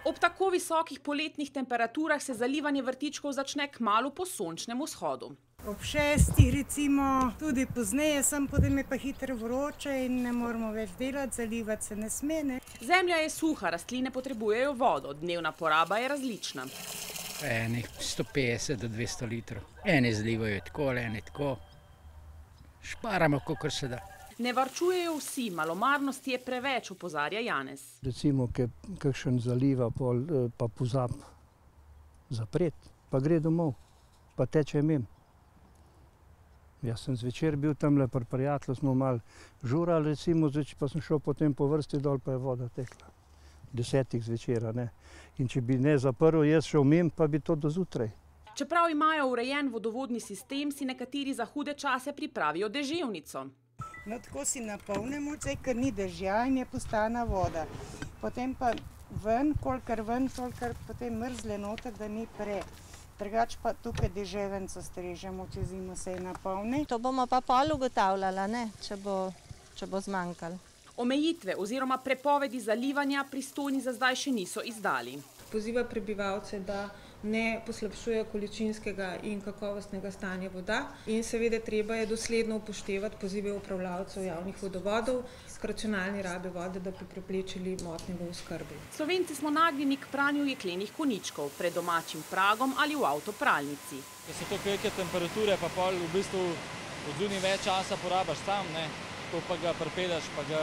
Ob tako visokih poletnih temperaturah se zalivanje vrtičkov začne kmalu po sončnem vzhodu. Ob 6, recimo, tudi pozneje, potem je pa hitro vroče in ne moramo več delati, zalivati se ne sme. Zemlja je suha, rastline potrebujejo vodo, dnevna poraba je različna. Enih 150 do 200 litrov. Eni zlivajo tako, eni tako. Šparamo, kolikor se da. Ne varčujejo vsi, malomarnosti je preveč, opozarja Janez. Recimo, kakšen zaliva, pa pozab zapreti, pa gre domov, pa teče mimo. Jaz sem zvečer bil tamle pri prijatelju, smo malo žurali, recimo, pa sem šel potem po vrsti dol, pa je voda tekla. 10 zvečera, ne. In če bi ne zaprl, jaz šel mimo, pa bi to do zjutraj. Čeprav imajo urejen vodovodni sistem, si nekateri za hude čase pripravijo deževnico. No, tako si napolnimo, ker ni dežja in je postana voda. Potem pa ven, kolikor potem mrzle noter, da ni pre. Drugač pa tukaj deževenco strežemo, če zimo se je napolni. To bomo pa pol ugotavljali, če bo zmanjkalo. Omejitve oziroma prepovedi zalivanja pristojni za zdaj še niso izdali. Poziva prebivalce, da ne poslabšujejo količinskega in kakovostnega stanja voda in seveda treba je dosledno upoštevati pozive upravljavcev javnih vodovodov k racionalni rabi vode, da bi preprečili motnje v oskrbi. Slovenci smo nagnjeni k pranju jeklenih konjičkov pred domačim pragom ali v avtopralnici. Da so to velike temperature, pa pol v bistvu od zunaj več časa porabaš sam, ko pa ga pripeljaš, pa ga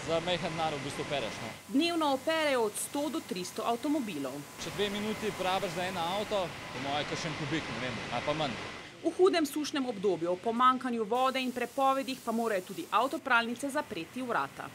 za majhen denar v bistvu pereš. Dnevno operejo od 100 do 300 avtomobilov. Če 2 minuti porabiš za en avto, po moje kakšen kubik, ne vem, ali pa manj. V hudem sušnem obdobju, v pomanjkanju vode in prepovedih pa morajo tudi avtopralnice zapreti vrata.